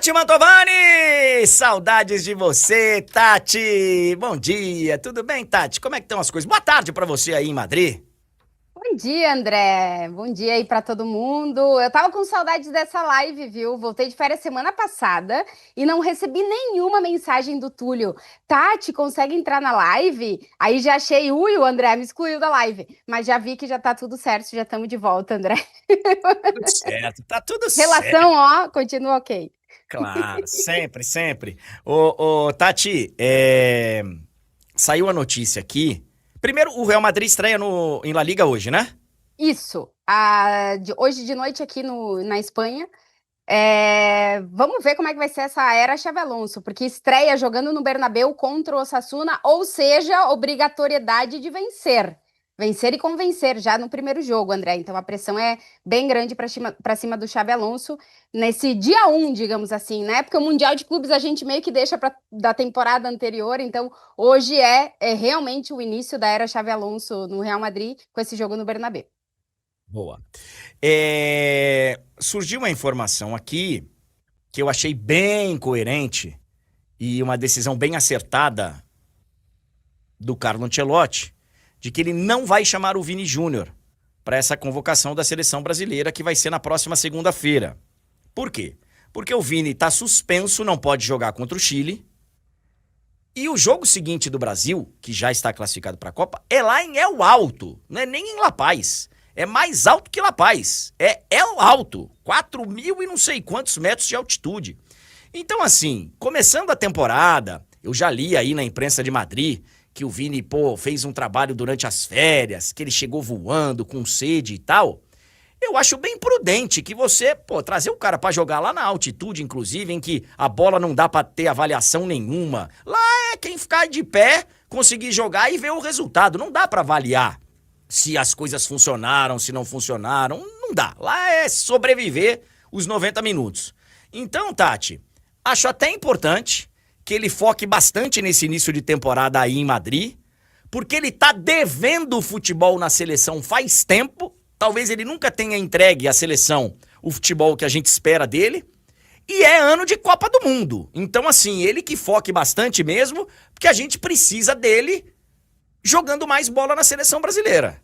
Tati Mantovani! Saudades de você, Tati! Bom dia, tudo bem, Tati? Como é que estão as coisas? Boa tarde pra você aí em Madrid. Bom dia, André. Bom dia aí pra todo mundo. Eu tava com saudades dessa live, viu? Voltei de férias semana passada e não recebi nenhuma mensagem do Túlio. Tati, consegue entrar na live? Aí já achei, o André me excluiu da live, mas já vi que já tá tudo certo, já estamos de volta, André. Tudo certo, tá tudo certo. Relação, ó, continua ok. Claro, sempre, sempre. Tati, saiu a notícia aqui. Primeiro, o Real Madrid estreia em La Liga hoje, né? Isso. Hoje de noite aqui na Espanha. Vamos ver como é que vai ser essa era Xabi Alonso, porque estreia jogando no Bernabéu contra o Osasuna, ou seja, obrigatoriedade de vencer. Vencer e convencer já no primeiro jogo, André. Então a pressão é bem grande para cima do Xabi Alonso nesse dia um, digamos assim, né? Porque o Mundial de Clubes a gente meio que deixa da temporada anterior, então hoje é realmente o início da era Xabi Alonso no Real Madrid com esse jogo no Bernabéu. Boa. Surgiu uma informação aqui que eu achei bem coerente e uma decisão bem acertada do Carlo Ancelotti, de que ele não vai chamar o Vini Júnior para essa convocação da seleção brasileira que vai ser na próxima segunda-feira. Por quê? Porque o Vini está suspenso, não pode jogar contra o Chile. E o jogo seguinte do Brasil, que já está classificado para a Copa, é lá em El Alto, não é nem em La Paz. É mais alto que La Paz. É El Alto, 4.000 e não sei quantos metros de altitude. Então, assim, começando a temporada, eu já li aí na imprensa de Madrid que o Vini, fez um trabalho durante as férias, que ele chegou voando com sede e tal. Eu acho bem prudente que você, trazer o cara pra jogar lá na altitude, inclusive, em que a bola não dá pra ter avaliação nenhuma. Lá é quem ficar de pé, conseguir jogar e ver o resultado. Não dá pra avaliar se as coisas funcionaram, se não funcionaram. Não dá. Lá é sobreviver os 90 minutos. Então, Tati, acho até importante que ele foque bastante nesse início de temporada aí em Madrid, porque ele tá devendo o futebol na seleção faz tempo. Talvez ele nunca tenha entregue à seleção o futebol que a gente espera dele. E é ano de Copa do Mundo. Então, assim, ele que foque bastante mesmo, porque a gente precisa dele jogando mais bola na seleção brasileira.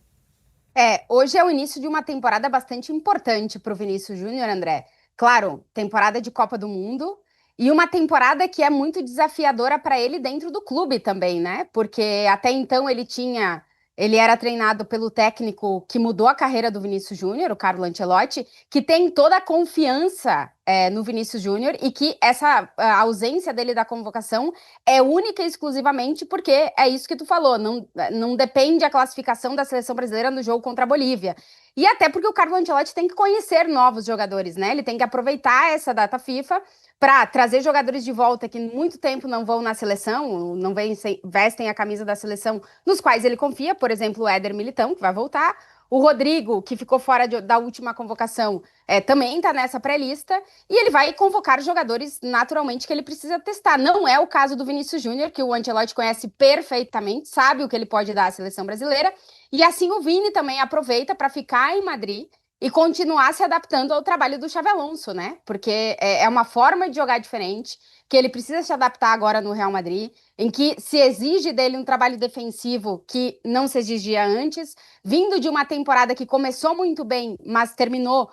Hoje é o início de uma temporada bastante importante para o Vinícius Júnior, André. Claro, temporada de Copa do Mundo e uma temporada que é muito desafiadora para ele dentro do clube também, né? Porque até então ele era treinado pelo técnico que mudou a carreira do Vinícius Júnior, o Carlo Ancelotti, que tem toda a confiança no Vinícius Júnior e que essa a ausência dele da convocação é única e exclusivamente porque é isso que tu falou, não depende a classificação da seleção brasileira no jogo contra a Bolívia. E até porque o Carlo Ancelotti tem que conhecer novos jogadores, né? Ele tem que aproveitar essa data FIFA para trazer jogadores de volta que muito tempo não vão na seleção, não vestem a camisa da seleção, nos quais ele confia, por exemplo, o Éder Militão, que vai voltar. O Rodrigo, que ficou fora da última convocação, também está nessa pré-lista. E ele vai convocar jogadores, naturalmente, que ele precisa testar. Não é o caso do Vinícius Júnior, que o Ancelotti conhece perfeitamente, sabe o que ele pode dar à seleção brasileira. E assim o Vini também aproveita para ficar em Madrid e continuar se adaptando ao trabalho do Xabi Alonso, né? Porque é uma forma de jogar diferente, que ele precisa se adaptar agora no Real Madrid, em que se exige dele um trabalho defensivo que não se exigia antes, vindo de uma temporada que começou muito bem, mas terminou,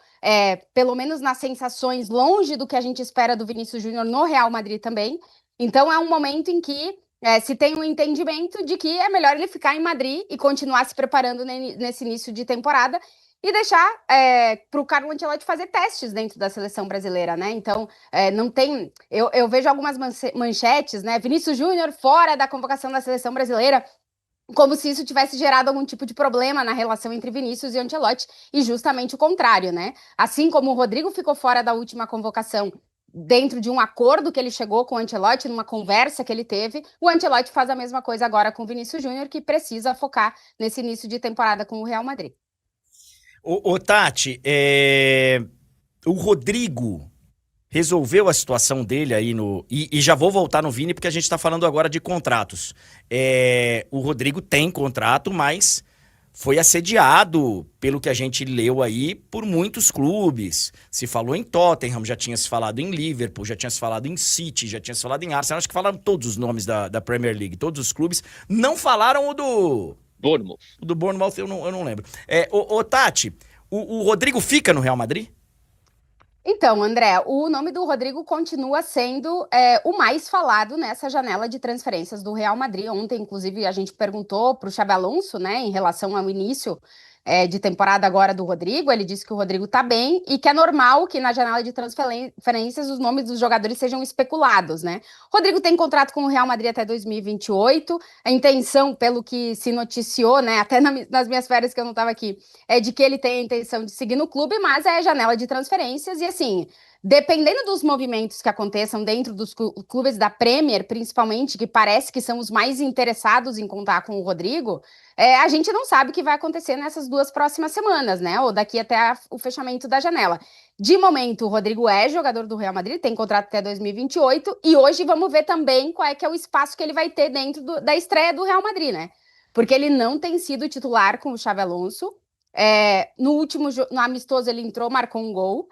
pelo menos nas sensações, longe do que a gente espera do Vinícius Júnior no Real Madrid também. Então é um momento em que se tem um entendimento de que é melhor ele ficar em Madrid e continuar se preparando nesse início de temporada e deixar para o Carlo Ancelotti fazer testes dentro da seleção brasileira, né? Então, não tem... Eu vejo algumas manchetes, né? Vinícius Júnior fora da convocação da seleção brasileira, como se isso tivesse gerado algum tipo de problema na relação entre Vinícius e Ancelotti, e justamente o contrário, né? Assim como o Rodrigo ficou fora da última convocação dentro de um acordo que ele chegou com o Ancelotti, numa conversa que ele teve, o Ancelotti faz a mesma coisa agora com o Vinícius Júnior, que precisa focar nesse início de temporada com o Real Madrid. Tati, o Rodrigo resolveu a situação dele aí no... E já vou voltar no Vini, porque a gente tá falando agora de contratos. O Rodrigo tem contrato, mas foi assediado, pelo que a gente leu aí, por muitos clubes. Se falou em Tottenham, já tinha se falado em Liverpool, já tinha se falado em City, já tinha se falado em Arsenal. Acho que falaram todos os nomes da Premier League, todos os clubes. Não falaram o do... Bournemouth. O do Bournemouth eu não lembro. Tati, o Rodrigo fica no Real Madrid? Então, André, o nome do Rodrigo continua sendo o mais falado nessa janela de transferências do Real Madrid. Ontem, inclusive, a gente perguntou para o Xabi Alonso, né, em relação ao início de temporada agora do Rodrigo. Ele disse que o Rodrigo está bem e que é normal que na janela de transferências os nomes dos jogadores sejam especulados, né? Rodrigo tem contrato com o Real Madrid até 2028. A intenção, pelo que se noticiou, né, até nas minhas férias que eu não estava aqui, é de que ele tem a intenção de seguir no clube, mas é janela de transferências e assim, dependendo dos movimentos que aconteçam dentro dos clubes da Premier, principalmente, que parece que são os mais interessados em contar com o Rodrigo, a gente não sabe o que vai acontecer nessas 2 próximas semanas, né? Ou daqui até o fechamento da janela. De momento, o Rodrigo é jogador do Real Madrid, tem contrato até 2028, e hoje vamos ver também qual é que é o espaço que ele vai ter dentro da estreia do Real Madrid, né? Porque ele não tem sido titular com o Xabi Alonso. No último no amistoso ele entrou, marcou um gol.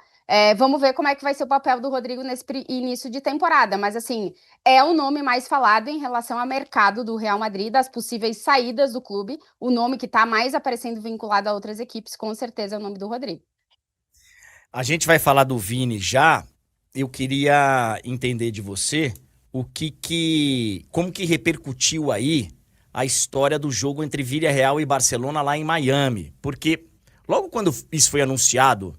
Vamos ver como é que vai ser o papel do Rodrigo nesse início de temporada. Mas, assim, é o nome mais falado em relação ao mercado do Real Madrid, das possíveis saídas do clube. O nome que está mais aparecendo vinculado a outras equipes, com certeza, é o nome do Rodrigo. A gente vai falar do Vini já. Eu queria entender de você como que repercutiu aí a história do jogo entre Villarreal e Barcelona lá em Miami. Porque logo quando isso foi anunciado,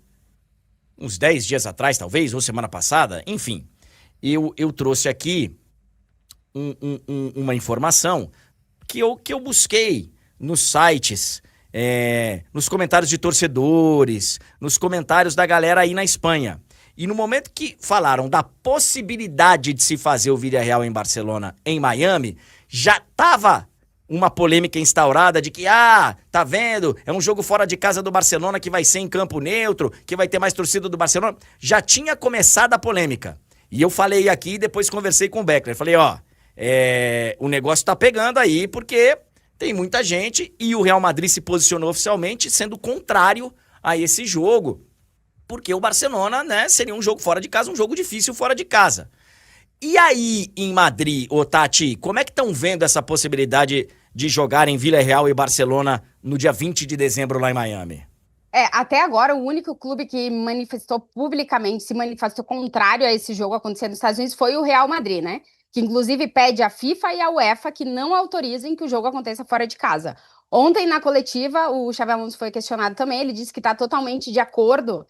uns 10 dias atrás, talvez, ou semana passada, enfim, eu trouxe aqui uma informação que eu busquei nos sites, nos comentários de torcedores, nos comentários da galera aí na Espanha. E no momento que falaram da possibilidade de se fazer o Villarreal em Barcelona, em Miami, já estava uma polêmica instaurada de que, tá vendo, é um jogo fora de casa do Barcelona que vai ser em campo neutro, que vai ter mais torcida do Barcelona. Já tinha começado a polêmica. E eu falei aqui e depois conversei com o Beckler. Falei, o negócio tá pegando aí porque tem muita gente e o Real Madrid se posicionou oficialmente sendo contrário a esse jogo. Porque o Barcelona, né, seria um jogo fora de casa, um jogo difícil fora de casa. E aí, em Madrid, Tati, como é que estão vendo essa possibilidade de jogar em Villarreal e Barcelona no dia 20 de dezembro lá em Miami? Até agora, o único clube que manifestou publicamente, se manifestou contrário a esse jogo acontecendo nos Estados Unidos foi o Real Madrid, né? Que inclusive pede à FIFA e à UEFA que não autorizem que o jogo aconteça fora de casa. Ontem, na coletiva, o Xabi Alonso foi questionado também, ele disse que está totalmente de acordo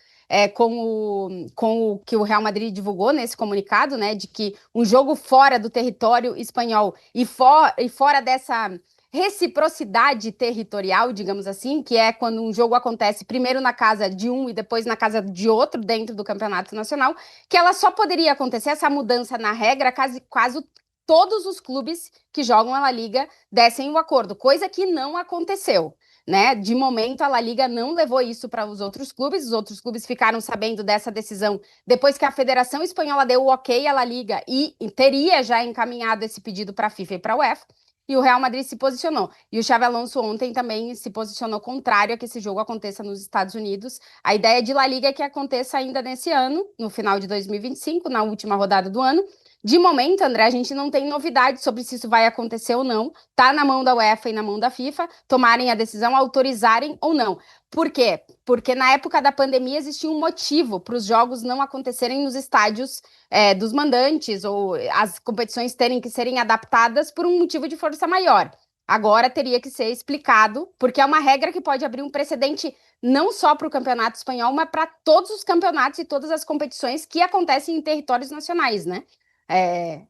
com o que o Real Madrid divulgou nesse comunicado, né? De que um jogo fora do território espanhol e fora dessa reciprocidade territorial, digamos assim, que é quando um jogo acontece primeiro na casa de um e depois na casa de outro dentro do campeonato nacional, que ela só poderia acontecer, essa mudança na regra, caso todos os clubes que jogam a La Liga dessem o acordo, coisa que não aconteceu. Né? De momento, a La Liga não levou isso para os outros clubes ficaram sabendo dessa decisão depois que a Federação Espanhola deu o ok à La Liga e teria já encaminhado esse pedido para a FIFA e para a UEFA, e o Real Madrid se posicionou. E o Xabi Alonso ontem também se posicionou contrário a que esse jogo aconteça nos Estados Unidos. A ideia de La Liga é que aconteça ainda nesse ano, no final de 2025, na última rodada do ano. De momento, André, a gente não tem novidade sobre se isso vai acontecer ou não. Tá na mão da UEFA e na mão da FIFA tomarem a decisão, autorizarem ou não. Por quê? Porque na época da pandemia existia um motivo para os jogos não acontecerem nos estádios dos mandantes ou as competições terem que serem adaptadas por um motivo de força maior. Agora teria que ser explicado, porque é uma regra que pode abrir um precedente não só para o campeonato espanhol, mas para todos os campeonatos e todas as competições que acontecem em territórios nacionais, né?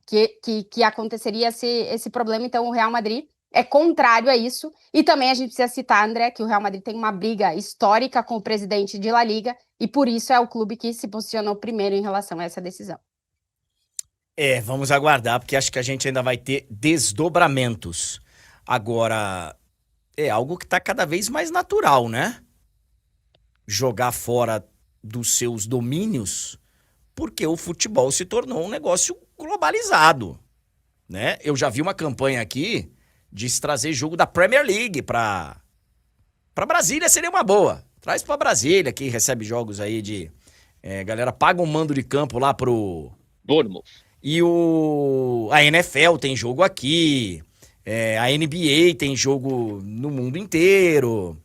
Que aconteceria esse problema. Então o Real Madrid é contrário a isso, e também a gente precisa citar, André, que o Real Madrid tem uma briga histórica com o presidente de La Liga, e por isso é o clube que se posicionou primeiro em relação a essa decisão. Vamos aguardar, porque acho que a gente ainda vai ter desdobramentos. Agora, é algo que está cada vez mais natural, né? Jogar fora dos seus domínios, porque o futebol se tornou um negócio globalizado, né? Eu já vi uma campanha aqui de se trazer jogo da Premier League para Pra Brasília seria uma boa. Traz pra Brasília, que recebe jogos aí de... galera paga um mando de campo lá pro... Bournemouth. E a NFL tem jogo aqui. A NBA tem jogo no mundo inteiro.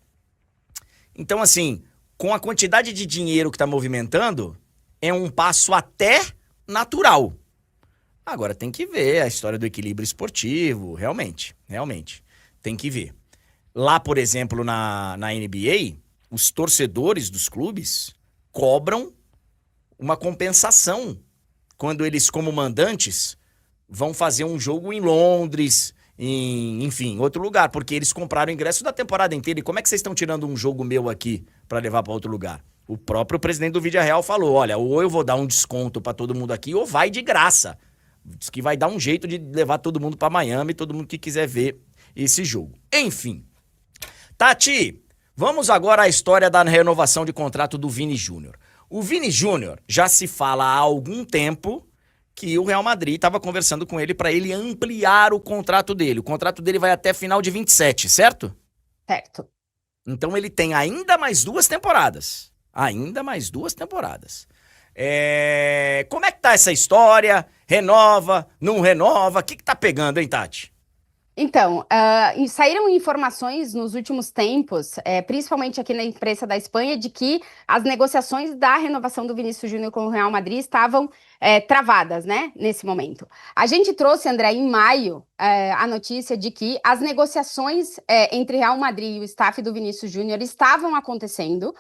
Então, assim, com a quantidade de dinheiro que tá movimentando, é um passo até natural. Agora tem que ver a história do equilíbrio esportivo, realmente. Tem que ver. Lá, por exemplo, na NBA, os torcedores dos clubes cobram uma compensação quando eles, como mandantes, vão fazer um jogo em Londres, em outro lugar, porque eles compraram o ingresso da temporada inteira. E como é que vocês estão tirando um jogo meu aqui para levar para outro lugar? O próprio presidente do Vídea Real falou, olha, ou eu vou dar um desconto para todo mundo aqui, ou vai de graça. Diz que vai dar um jeito de levar todo mundo para Miami, todo mundo que quiser ver esse jogo. Enfim. Tati, vamos agora à história da renovação de contrato do Vini Júnior. O Vini Júnior já se fala há algum tempo que o Real Madrid estava conversando com ele para ele ampliar o contrato dele. O contrato dele vai até final de 27, certo? Certo. Então ele tem ainda mais 2 temporadas. Como é que tá essa história? Renova, não renova? O que tá pegando, hein, Tati? Então, saíram informações nos últimos tempos, principalmente aqui na imprensa da Espanha, de que as negociações da renovação do Vinícius Júnior com o Real Madrid estavam travadas, né, nesse momento. A gente trouxe, André, em maio, a notícia de que as negociações entre Real Madrid e o staff do Vinícius Júnior estavam acontecendo,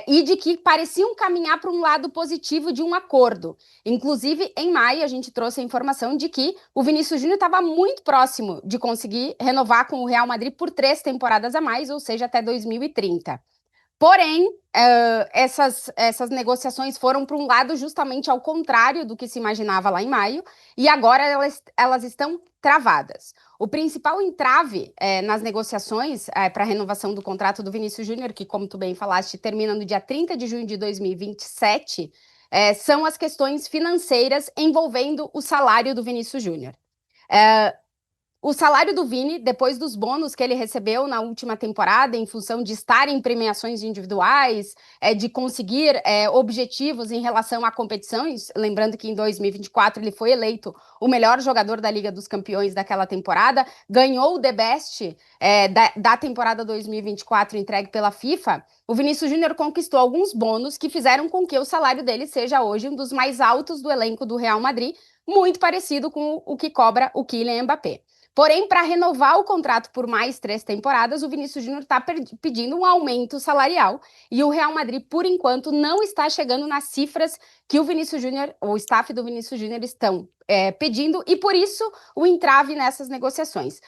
e de que pareciam caminhar para um lado positivo de um acordo. Inclusive, em maio, a gente trouxe a informação de que o Vinícius Júnior estava muito próximo de conseguir renovar com o Real Madrid por 3 temporadas a mais, ou seja, até 2030. Porém, essas negociações foram para um lado justamente ao contrário do que se imaginava lá em maio, e agora elas estão travadas. O principal entrave nas negociações para a renovação do contrato do Vinícius Júnior, que, como tu bem falaste, termina no dia 30 de junho de 2027, são as questões financeiras envolvendo o salário do Vinícius Júnior. O salário do Vini, depois dos bônus que ele recebeu na última temporada, em função de estar em premiações individuais, de conseguir objetivos em relação a competições, lembrando que em 2024 ele foi eleito o melhor jogador da Liga dos Campeões daquela temporada, ganhou o The Best da temporada 2024 entregue pela FIFA. O Vinícius Júnior conquistou alguns bônus que fizeram com que o salário dele seja hoje um dos mais altos do elenco do Real Madrid, muito parecido com o que cobra o Kylian Mbappé. Porém, para renovar o contrato por mais 3 temporadas, o Vinícius Júnior está pedindo um aumento salarial e o Real Madrid, por enquanto, não está chegando nas cifras que o Vinícius Júnior, o staff do Vinícius Júnior estão pedindo, e por isso o entrave nessas negociações.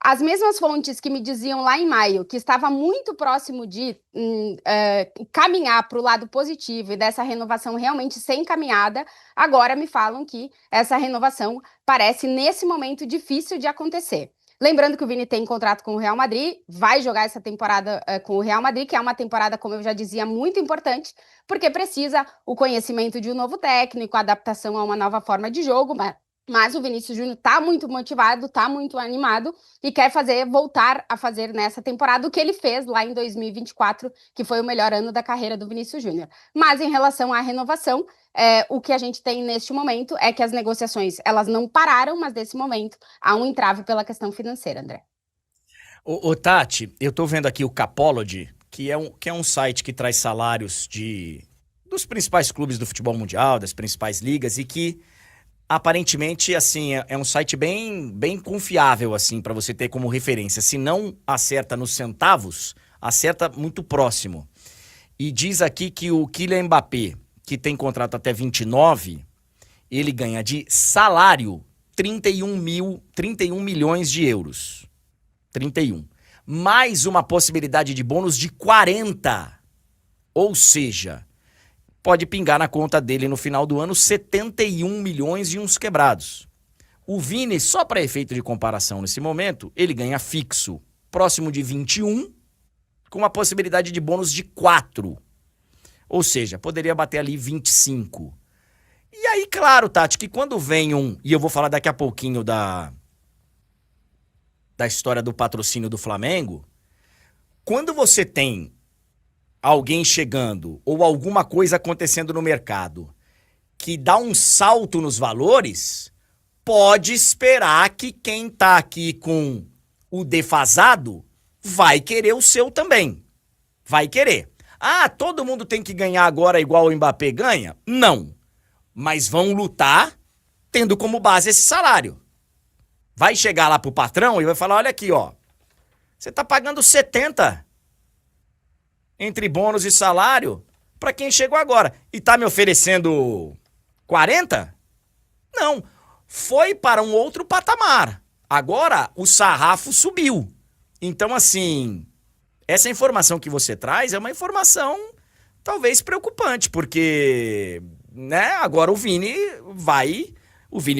As mesmas fontes que me diziam lá em maio que estava muito próximo de caminhar para o lado positivo e dessa renovação realmente ser encaminhada, agora me falam que essa renovação parece, nesse momento, difícil de acontecer. Lembrando que o Vini tem contrato com o Real Madrid, vai jogar essa temporada com o Real Madrid, que é uma temporada, como eu já dizia, muito importante, porque precisa o conhecimento de um novo técnico, a adaptação a uma nova forma de jogo, mas o Vinícius Júnior está muito motivado, está muito animado e quer voltar a fazer nessa temporada o que ele fez lá em 2024, que foi o melhor ano da carreira do Vinícius Júnior. Mas em relação à renovação, o que a gente tem neste momento é que as negociações elas não pararam, mas nesse momento há um entrave pela questão financeira, André. Ô Tati, eu tô vendo aqui o Capology, que é um site que traz salários dos principais clubes do futebol mundial, das principais ligas, e que aparentemente, assim, é um site bem confiável, assim, para você ter como referência. Se não acerta nos centavos, acerta muito próximo. E diz aqui que o Kylian Mbappé, que tem contrato até 29, ele ganha de salário 31 milhões de euros. 31. Mais uma possibilidade de bônus de 40. Ou seja, pode pingar na conta dele no final do ano 71 milhões e uns quebrados. O Vini, só para efeito de comparação nesse momento, ele ganha fixo próximo de 21, com uma possibilidade de bônus de 4. Ou seja, poderia bater ali 25. E aí, claro, Tati, que quando vem e eu vou falar daqui a pouquinho da história do patrocínio do Flamengo, quando você tem alguém chegando ou alguma coisa acontecendo no mercado que dá um salto nos valores, pode esperar que quem tá aqui com o defasado vai querer o seu também. Vai querer. Ah, todo mundo tem que ganhar agora igual o Mbappé ganha? Não. Mas vão lutar tendo como base esse salário. Vai chegar lá pro patrão e vai falar, olha aqui, ó. Você tá pagando 70 entre bônus e salário pra quem chegou agora. E tá me oferecendo 40? Não. Foi para um outro patamar. Agora o sarrafo subiu. Então, assim, essa informação que você traz é uma informação talvez preocupante, porque, né, agora o Vini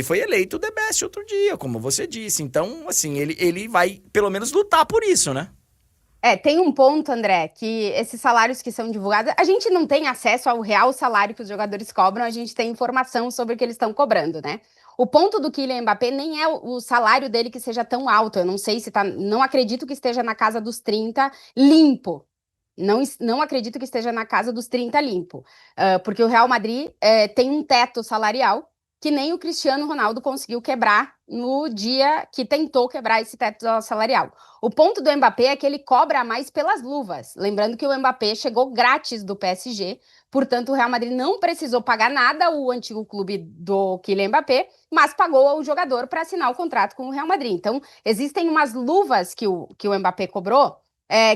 foi eleito o The Best outro dia, como você disse. Então, assim, ele vai pelo menos lutar por isso, né? Tem um ponto, André, que esses salários que são divulgados, a gente não tem acesso ao real salário que os jogadores cobram, a gente tem informação sobre o que eles estão cobrando, né? O ponto do Kylian Mbappé nem é o salário dele que seja tão alto, eu não sei se tá, não acredito que esteja na casa dos 30 limpo. Não acredito que esteja na casa dos 30 limpo, porque o Real Madrid tem um teto salarial que nem o Cristiano Ronaldo conseguiu quebrar no dia que tentou quebrar esse teto salarial. O ponto do Mbappé é que ele cobra mais pelas luvas. Lembrando que o Mbappé chegou grátis do PSG, portanto o Real Madrid não precisou pagar nada ao antigo clube do Kylian Mbappé, mas pagou ao jogador para assinar o contrato com o Real Madrid. Então, existem umas luvas que o Mbappé cobrou,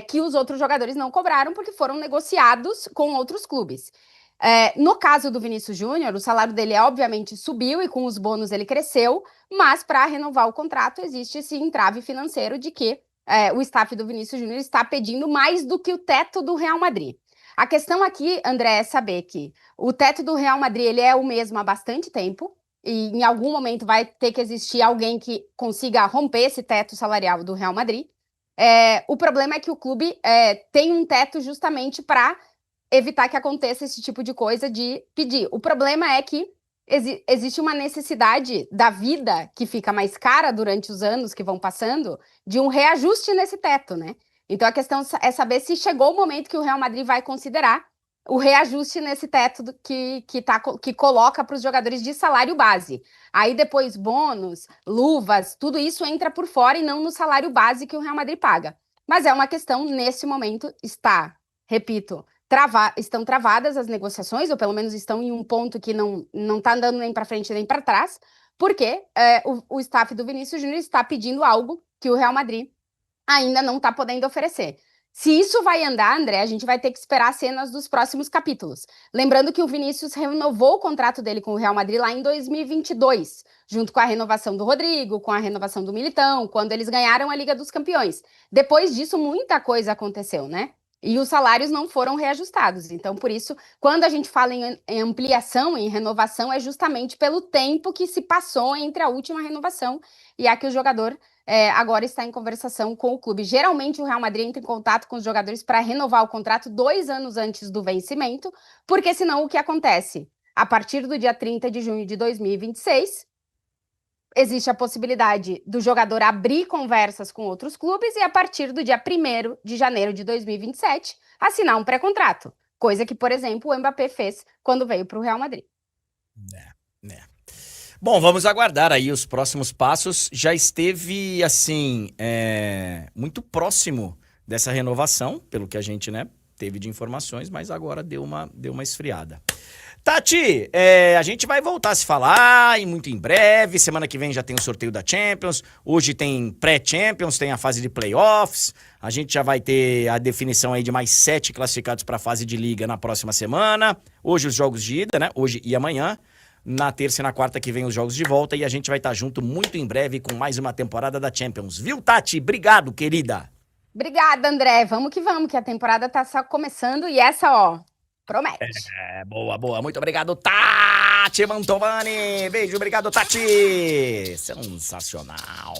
que os outros jogadores não cobraram porque foram negociados com outros clubes. No caso do Vinícius Júnior, o salário dele obviamente subiu e com os bônus ele cresceu, mas para renovar o contrato existe esse entrave financeiro de que o staff do Vinícius Júnior está pedindo mais do que o teto do Real Madrid. A questão aqui, André, é saber que o teto do Real Madrid ele é o mesmo há bastante tempo e em algum momento vai ter que existir alguém que consiga romper esse teto salarial do Real Madrid. O problema é que o clube tem um teto justamente para evitar que aconteça esse tipo de coisa de pedir. O problema é que existe uma necessidade da vida que fica mais cara durante os anos que vão passando de um reajuste nesse teto, né? Então a questão é saber se chegou o momento que o Real Madrid vai considerar o reajuste nesse teto que coloca para os jogadores de salário base. Aí depois bônus, luvas, tudo isso entra por fora e não no salário base que o Real Madrid paga. Mas é uma questão, nesse momento, repito, estão travadas as negociações, ou pelo menos estão em um ponto que não está andando nem para frente nem para trás, porque o staff do Vinícius Júnior está pedindo algo que o Real Madrid ainda não está podendo oferecer. Se isso vai andar, André, a gente vai ter que esperar cenas dos próximos capítulos. Lembrando que o Vinícius renovou o contrato dele com o Real Madrid lá em 2022, junto com a renovação do Rodrigo, com a renovação do Militão, quando eles ganharam a Liga dos Campeões. Depois disso, muita coisa aconteceu, né? E os salários não foram reajustados. Então, por isso, quando a gente fala em ampliação, em renovação, é justamente pelo tempo que se passou entre a última renovação e a que o jogador agora está em conversação com o clube. Geralmente, o Real Madrid entra em contato com os jogadores para renovar o contrato 2 anos antes do vencimento, porque senão o que acontece? A partir do dia 30 de junho de 2026, existe a possibilidade do jogador abrir conversas com outros clubes e, a partir do dia 1º de janeiro de 2027, assinar um pré-contrato. Coisa que, por exemplo, o Mbappé fez quando veio para o Real Madrid. Bom, vamos aguardar aí os próximos passos. Já esteve, assim, muito próximo dessa renovação, pelo que a gente, né, teve de informações, mas agora deu uma esfriada. Tati, a gente vai voltar a se falar muito em breve. Semana que vem já tem o sorteio da Champions. Hoje tem pré-Champions, tem a fase de playoffs. A gente já vai ter a definição aí de mais 7 classificados para a fase de liga na próxima semana. Hoje os jogos de ida, né? Hoje e amanhã. Na terça e na quarta que vem os jogos de volta. E a gente vai estar junto muito em breve com mais uma temporada da Champions. Viu, Tati? Obrigado, querida. Obrigada, André. Vamos, que a temporada tá só começando e essa, ó, promete. Boa. Muito obrigado, Tati Mantovani. Beijo, obrigado, Tati. Sensacional.